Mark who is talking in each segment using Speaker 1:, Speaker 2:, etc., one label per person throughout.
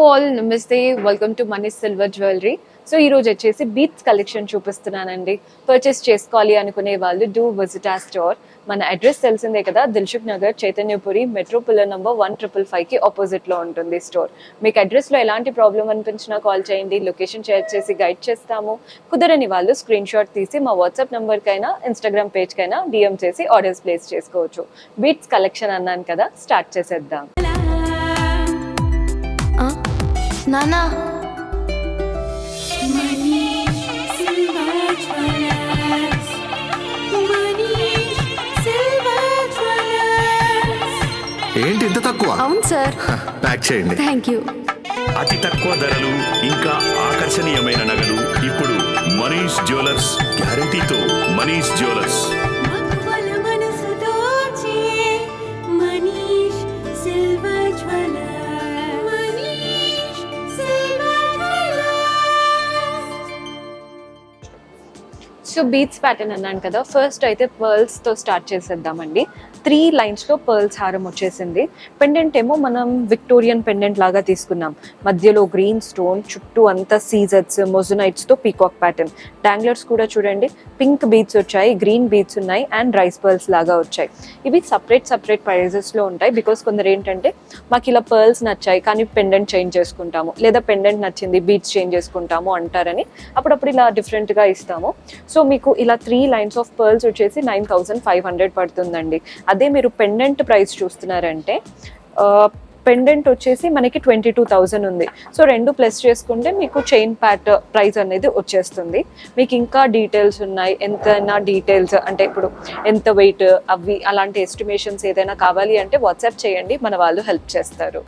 Speaker 1: All నమస్తే, welcome to Manish silver jewellery. So ఈ రోజు వచ్చేసి బీట్స్ కలెక్షన్ చూపిస్తున్నానండి. పర్చేస్ చేసుకోవాలి అనుకునే వాళ్ళు డూ విజిట్ ఆ స్టోర్. మన అడ్రస్ తెలిసిందే కదా, Dilsukh Nagar, Chaitanyapuri, metro pillar number 1555కి ఆపోజిట్లో ఉంటుంది స్టోర్. మీకు అడ్రస్లో ఎలాంటి ప్రాబ్లం అనిపించినా కాల్ చేయండి, లొకేషన్ షేర్ చేసి గైడ్ చేస్తాము. కుదరని వాళ్ళు స్క్రీన్ షాట్ తీసి మా వాట్సాప్ నెంబర్కైనా ఇన్స్టాగ్రామ్ పేజ్కైనా డిఎం చేసి ఆర్డర్స్ ప్లేస్ చేసుకోవచ్చు. బీట్స్ కలెక్షన్ అన్నాను కదా, స్టార్ట్ చేసేద్దాం.
Speaker 2: నానా
Speaker 3: ఏంటి ఇంత తక్కువ?
Speaker 2: అవును సార్,
Speaker 3: ప్యాక్ చేయండి.
Speaker 2: Thank you.
Speaker 4: అతి తక్కువ ధరలు ఇంకా ఆకర్షణీయమైన నగలు ఇప్పుడు మనీష్ జ్యువెలర్స్ గ్యారంటీతో. Manish jewellers.
Speaker 1: So beats pattern అన్నాను కదా, ఫస్ట్ అయితే పర్ల్స్తో స్టార్ట్ చేసేద్దామండి. 3 లైన్స్లో పర్ల్స్ హారం వచ్చేసింది. పెండెంట్ ఏమో మనం విక్టోరియన్ పెండెంట్ లాగా తీసుకున్నాం. మధ్యలో గ్రీన్ స్టోన్, చుట్టూ అంతా సీజర్స్, మొజనైట్స్తో పీకాక్ ప్యాటర్న్. డాంగ్లర్స్ కూడా చూడండి, పింక్ బీట్స్ వచ్చాయి, గ్రీన్ బీట్స్ ఉన్నాయి అండ్ రైస్ పర్ల్స్ లాగా వచ్చాయి. ఇవి సపరేట్ ప్రైజెస్లో ఉంటాయి. బికాస్ కొందరు ఏంటంటే మాకు ఇలా పర్ల్స్ నచ్చాయి కానీ పెండెంట్ చేంజ్ చేసుకుంటాము, లేదా పెండెంట్ నచ్చింది బీట్స్ చేంజ్ చేసుకుంటాము అంటారని అప్పుడప్పుడు ఇలా డిఫరెంట్గా ఇస్తాము. సో మీకు ఇలా 3 లైన్స్ ఆఫ్ పర్ల్స్ వచ్చేసి 9500 పడుతుందండి. అదే మీరు పెండెంట్ ప్రైస్ చూస్తున్నారంటే పెండెంట్ వచ్చేసి మనకి 22,000 ఉంది. సో 2 ప్లస్ చేసుకుంటే మీకు చైన్ ప్యాట్ ప్రైస్ అనేది వచ్చేస్తుంది. మీకు ఇంకా డీటెయిల్స్ ఉన్నాయి, ఎంతైనా డీటెయిల్స్ అంటే ఇప్పుడు ఎంత వెయిట్ అవి అలాంటి ఎస్టిమేషన్స్ ఏదైనా కావాలి అంటే వాట్సాప్ చేయండి, మన వాళ్ళు హెల్ప్ చేస్తారు.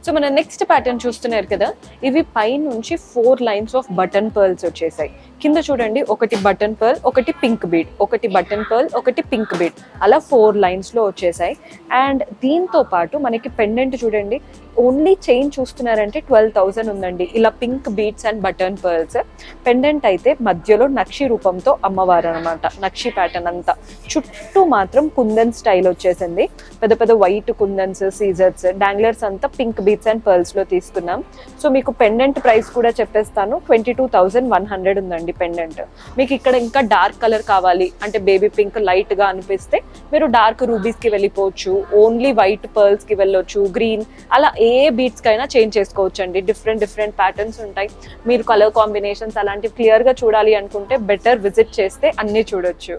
Speaker 1: సో మన నెక్స్ట్ ప్యాటర్న్ చూస్తున్నారు కదా, ఇవి పై నుంచి 4 లైన్స్ ఆఫ్ బటన్ పర్ల్స్ వచ్చేసాయి. కింద చూడండి, ఒకటి బటన్ పర్ల్, ఒకటి పింక్ బీడ్, ఒకటి బటన్ పర్ల్, ఒకటి పింక్ బీడ్, అలా 4 లైన్స్లో వచ్చేసాయి. అండ్ దీంతో పాటు మనకి పెండెంట్ చూడండి, ఓన్లీ చైన్ చూస్తున్నారంటే 12,000 ఉందండి. ఇలా pink beads and button pearls. Pendant అయితే మధ్యలో నక్షి రూపంతో అమ్మవారు అనమాట. నక్షి ప్యాటర్న్ అంతా చుట్టూ మాత్రం కుందన్ స్టైల్ వచ్చేసింది. పెద్ద పెద్ద వైట్ కుందన్స్, సీజర్స్, డాంగ్లర్స్ అంతా పింక్ బీడ్స్ అండ్ పర్ల్స్లో తీసుకున్నాం. సో మీకు పెండెంట్ ప్రైస్ కూడా చెప్పేస్తాను, 22,100 ఉందండి పెండెంట్. మీకు ఇక్కడ ఇంకా డార్క్ కలర్ కావాలి అంటే బేబీ పింక్ లైట్గా అనిపిస్తే మీరు డార్క్ రూబీస్కి వెళ్ళిపోవచ్చు, ఓన్లీ వైట్ పర్ల్స్కి వెళ్ళొచ్చు, గ్రీన్, అలా ఏ బీట్స్కి అయినా చేంజ్ చేసుకోవచ్చు అండి. డిఫరెంట్ ప్యాటర్న్స్ ఉంటాయి. మీరు కలర్ కాంబినేషన్స్ అలాంటివి క్లియర్గా చూడాలి అనుకుంటే బెటర్ విజిట్ చేస్తే అన్నీ చూడొచ్చు.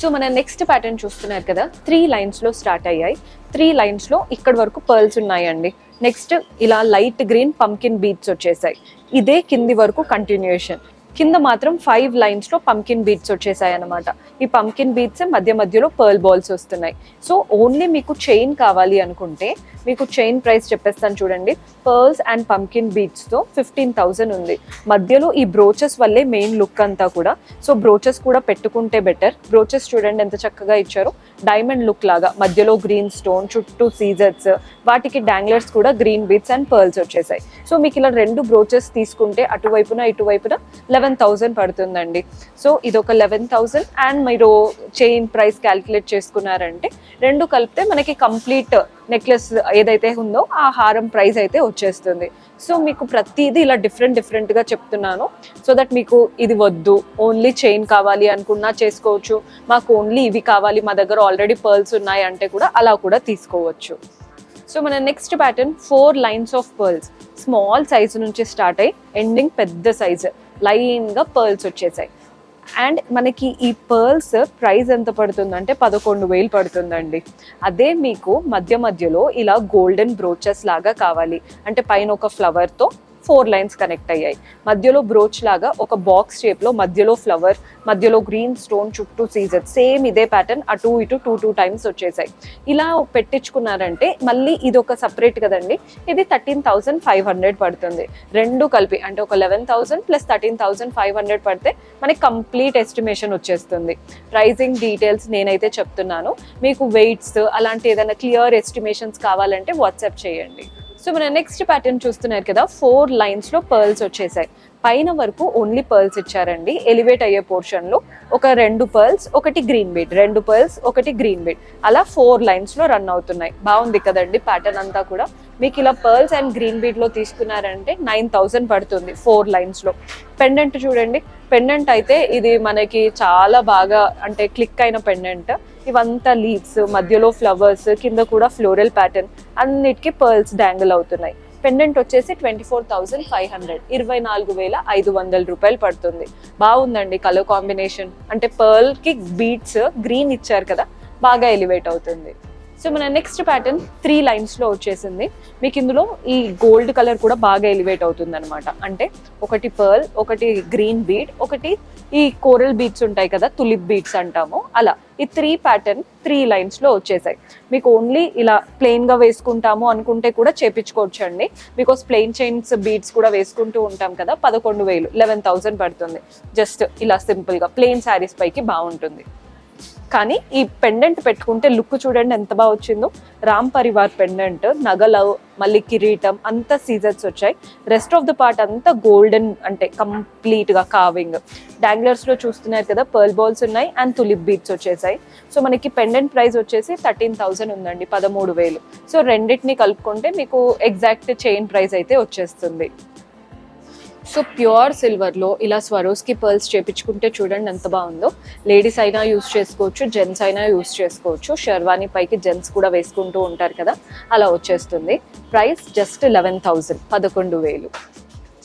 Speaker 1: సో మన నెక్స్ట్ ప్యాటర్న్ చూస్తున్నారు కదా, 3 లైన్స్లో స్టార్ట్ అయ్యాయి. 3 లైన్స్లో ఇక్కడ వరకు పర్ల్స్ ఉన్నాయండి. నెక్స్ట్ ఇలా లైట్ గ్రీన్ పంకిన్ బీట్స్ వచ్చేసాయి. ఇదే కింది వరకు కంటిన్యూషన్. కింద మాత్రం 5 లైన్స్లో పంకిన్ బీట్స్ వచ్చేసాయి అనమాట. ఈ పంకిన్ బీట్స్ మధ్యలో పర్ల్ బాల్స్ వస్తున్నాయి. సో ఓన్లీ మీకు చైన్ కావాలి అనుకుంటే మీకు చైన్ ప్రైస్ చెప్పేస్తాను చూడండి. పర్ల్స్ అండ్ పంకిన్ బీట్స్తో 15,000 ఉంది. మధ్యలో ఈ బ్రోచెస్ వల్లే మెయిన్ లుక్ అంతా కూడా. సో బ్రోచెస్ కూడా పెట్టుకుంటే బెటర్. బ్రోచెస్ చూడండి ఎంత చక్కగా ఇచ్చారు, డైమండ్ లుక్ లాగా. మధ్యలో గ్రీన్ స్టోన్, చుట్టూ సీజర్స్, వాటికి డాంగ్లర్స్ కూడా గ్రీన్ బీట్స్ అండ్ పర్ల్స్ వచ్చేసాయి. సో మీకు ఇలా 2 బ్రోచెస్ తీసుకుంటే అటువైపున ఇటువైపున 11,000 పడుతుందండి. సో ఇదొక 11,000 అండ్ మీరు చైన్ ప్రైస్ క్యాల్కులేట్ చేసుకున్నారంటే 2 కలిపితే మనకి కంప్లీట్ నెక్లెస్ ఏదైతే ఉందో ఆ హారం ప్రైస్ అయితే వచ్చేస్తుంది. సో మీకు ప్రతిదీ ఇలా డిఫరెంట్గా చెప్తున్నాను, సో దట్ మీకు ఇది వద్దు ఓన్లీ చైన్ కావాలి అనుకున్నా చేసుకోవచ్చు, మాకు ఓన్లీ ఇవి కావాలి మా దగ్గర ఆల్రెడీ పర్ల్స్ ఉన్నాయి అంటే కూడా అలా కూడా తీసుకోవచ్చు. సో మన next pattern 4 lines of pearls. Small size నుంచి స్టార్ట్ అయ్యి ఎండింగ్ పెద్ద సైజు లైన్గా పర్ల్స్ వచ్చేసాయి. అండ్ మనకి ఈ పర్ల్స్ ప్రైస్ ఎంత పడుతుందంటే 11,000 పడుతుందండి. అదే మీకు మధ్యలో ఇలా గోల్డెన్ బ్రోచెస్ లాగా కావాలి అంటే పైన ఒక ఫ్లవర్తో 4 లైన్స్ కనెక్ట్ అయ్యాయి. మధ్యలో బ్రోచ్ లాగా ఒక బాక్స్ షేప్లో మధ్యలో ఫ్లవర్, మధ్యలో గ్రీన్ స్టోన్, చుట్టూ సీజర్, సేమ్ ఇదే ప్యాటర్న్ అటు ఇటు 2 టైమ్స్ వచ్చేసాయి. ఇలా పెట్టించుకున్నారంటే మళ్ళీ ఇది ఒక సపరేట్ కదండి, ఇది 13,500 పడుతుంది. 2 కలిపి అంటే ఒక 11,000 ప్లస్ 13,500 పడితే మనకి కంప్లీట్ ఎస్టిమేషన్ వచ్చేస్తుంది. ప్రైజింగ్ డీటెయిల్స్ నేనైతే చెప్తున్నాను, మీకు వెయిట్స్ అలాంటి ఏదైనా క్లియర్ ఎస్టిమేషన్స్ కావాలంటే వాట్సాప్ చేయండి. సో మన నెక్స్ట్ ప్యాటర్న్ చూస్తున్నారు కదా, 4 lines లో పర్ల్స్ వచ్చేసాయి. పైన వరకు ఓన్లీ పర్ల్స్ ఇచ్చారండి. ఎలివేట్ అయ్యే పోర్షన్ లో ఒక 2 పర్ల్స్, ఒకటి గ్రీన్ బీడ్, 2 పర్ల్స్, ఒకటి గ్రీన్ బీడ్, అలా 4 lines లో రన్ అవుతున్నాయి. బాగుంది కదండి ప్యాటర్న్ అంతా కూడా. మీకు ఇలా పర్ల్స్ అండ్ గ్రీన్ బీడ్ లో తీసుకున్నారంటే 9,000 పడుతుంది 4 lines లో. పెండెంట్ చూడండి, పెండెంట్ అయితే ఇది మనకి చాలా బాగా అంటే క్లిక్ అయిన పెండెంట్. ఇవంతా లీవ్స్, మధ్యలో ఫ్లవర్స్, కింద కూడా ఫ్లోరల్ ప్యాటర్న్, అన్నిటికీ పర్ల్స్ డాంగిల్ అవుతున్నాయి. పెండెంట్ వచ్చేసి 24,500, 24,500 రూపాయలు పడుతుంది. బాగుందండి కలర్ కాంబినేషన్. అంటే పర్ల్ కి బీడ్స్ గ్రీన్ ఇచ్చారు కదా, బాగా ఎలివేట్ అవుతుంది. సో మన నెక్స్ట్ ప్యాటర్న్ 3 lines లో వచ్చేసింది. మీకు ఇందులో ఈ గోల్డ్ కలర్ కూడా బాగా ఎలివేట్ అవుతుంది అనమాట. అంటే ఒకటి పర్ల్, ఒకటి గ్రీన్ బీడ్, ఒకటి ఈ కోరల్ బీడ్స్ ఉంటాయి కదా, తులిప్ బీడ్స్ అంటాము, అలా ఈ 3 ప్యాటర్న్ 3 lines లో వచ్చేసాయి. మీకు ఓన్లీ ఇలా ప్లెయిన్ గా వేసుకుంటాము అనుకుంటే కూడా చేపించుకోవచ్చు అండి. బికాస్ ప్లెయిన్ చైన్స్ బీడ్స్ కూడా వేసుకుంటూ ఉంటాం కదా, 11,000, 11,000 పడుతుంది. జస్ట్ ఇలా సింపుల్ గా ప్లెయిన్ శారీస్ పైకి బాగుంటుంది. కానీ ఈ పెండెంట్ పెట్టుకుంటే లుక్ చూడండి ఎంత బాగా వచ్చిందో. రామ్ పరివార్ పెండెంట్, నగలు, మళ్ళీ కిరీటం అంతా సీజర్స్ వచ్చాయి. రెస్ట్ ఆఫ్ ద పార్ట్ అంతా గోల్డెన్, అంటే కంప్లీట్ గా కావింగ్. డాంగ్లర్స్ లో చూస్తున్నారు కదా, పర్ల్ బాల్స్ ఉన్నాయి అండ్ తులిప్ బీడ్స్ వచ్చేసాయి. సో మనకి పెండెంట్ ప్రైస్ వచ్చేసి 13,000 ఉందండి, 13,000. సో రెండింటిని కలుపుకుంటే మీకు ఎగ్జాక్ట్ చైన్ ప్రైస్ అయితే వచ్చేస్తుంది. సో ప్యూర్ సిల్వర్లో ఇలా స్వరోస్కి పర్ల్స్ చేపించుకుంటే చూడండి ఎంత బాగుందో. లేడీస్ అయినా యూస్ చేసుకోవచ్చు, జెంట్స్ అయినా యూస్ చేసుకోవచ్చు. షెర్వానీ పైకి జెంట్స్ కూడా వేసుకుంటూ ఉంటారు కదా, అలా వచ్చేస్తుంది. Price just 11,000, 11,000.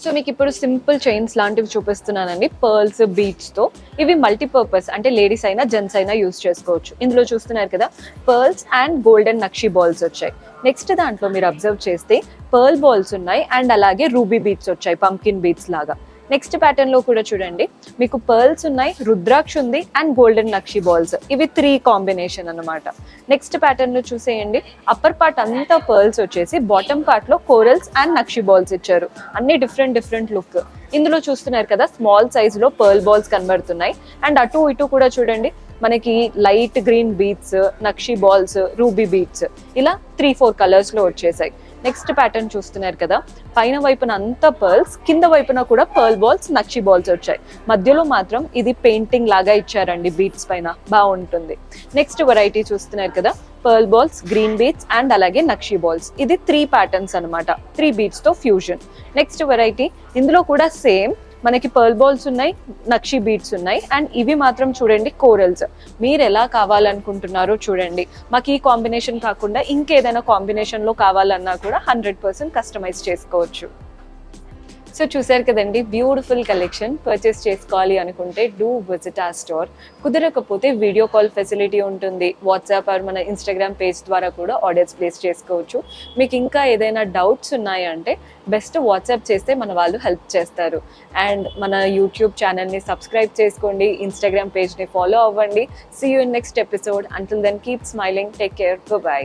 Speaker 1: సో మీకు ఇప్పుడు సింపుల్ చైన్స్ లాంటివి చూపిస్తున్నానండి పర్ల్స్ బీడ్స్తో. ఇవి మల్టీపర్పస్, అంటే లేడీస్ అయినా జెంట్స్ అయినా యూస్ చేసుకోవచ్చు. ఇందులో చూస్తున్నారు కదా, pearls and golden nakshi balls వచ్చాయి. నెక్స్ట్ దాంట్లో మీరు అబ్జర్వ్ చేస్తే పర్ల్ బాల్స్ ఉన్నాయి అండ్ అలాగే రూబీ బీడ్స్ వచ్చాయి, పంకిన్ బీడ్స్ లాగా. నెక్స్ట్ ప్యాటర్న్ లో కూడా చూడండి, మీకు పర్ల్స్ ఉన్నాయి, రుద్రాక్ష ఉంది అండ్ గోల్డెన్ నక్షి బాల్స్. ఇవి 3 కాంబినేషన్ అన్నమాట. నెక్స్ట్ ప్యాటర్న్ లో చూసేయండి, అప్పర్ పార్ట్ అంతా పర్ల్స్ వచ్చేసి బాటమ్ పార్ట్ లో కోరల్స్ అండ్ నక్షి బాల్స్ ఇచ్చారు. అన్ని డిఫరెంట్ లుక్. ఇందులో చూస్తున్నారు కదా, స్మాల్ సైజ్ లో పర్ల్ బాల్స్ కనబడుతున్నాయి అండ్ అటు ఇటు కూడా చూడండి మనకి లైట్ గ్రీన్ బీడ్స్, నక్షి బాల్స్, రూబీ బీడ్స్, ఇలా 3-4 కలర్స్ లో వచ్చేసాయి. నెక్స్ట్ ప్యాటర్న్ చూస్తున్నారు కదా, పైన వైపున అంతా పర్ల్స్, కింద వైపున కూడా పర్ల్ బాల్స్, నక్షి బాల్స్ వచ్చాయి. మధ్యలో మాత్రం ఇది పెయింటింగ్ లాగా ఇచ్చారండి బీడ్స్ పైన, బాగుంటుంది. నెక్స్ట్ వెరైటీ చూస్తున్నారు కదా, pearl balls, green beads and అలాగే నక్షి బాల్స్. ఇది 3 ప్యాటర్న్స్ అనమాట, 3 బీడ్స్ తో ఫ్యూజన్. నెక్స్ట్ వెరైటీ, ఇందులో కూడా సేమ్ మనకి పర్ల్ బాల్స్ ఉన్నాయి, నక్షి బీడ్స్ ఉన్నాయి అండ్ ఇవి మాత్రం చూడండి కోరల్స్. మీరు ఎలా కావాలనుకుంటున్నారో చూడండి. మాకు ఈ కాంబినేషన్ కాకుండా ఇంకేదైనా కాంబినేషన్ లో కావాలన్నా కూడా 100% కస్టమైజ్ చేసుకోవచ్చు. సో చూసారు కదండి, బ్యూటిఫుల్ కలెక్షన్. పర్చేస్ చేసుకోవాలి అనుకుంటే డూ విజిట్ ఆ స్టోర్. కుదరకపోతే వీడియో కాల్ ఫెసిలిటీ ఉంటుంది. వాట్సాప్ ఆర్ మన ఇన్స్టాగ్రామ్ పేజ్ ద్వారా కూడా ఆర్డర్స్ ప్లేస్ చేసుకోవచ్చు. మీకు ఇంకా ఏదైనా డౌట్స్ ఉన్నాయంటే బెస్ట్ వాట్సాప్ చేస్తే మన వాళ్ళు హెల్ప్ చేస్తారు. అండ్ మన యూట్యూబ్ ఛానల్ని సబ్స్క్రైబ్ చేసుకోండి, ఇన్స్టాగ్రామ్ పేజ్ని ఫాలో అవ్వండి. See you in next episode. Until then keep smiling, take care, by.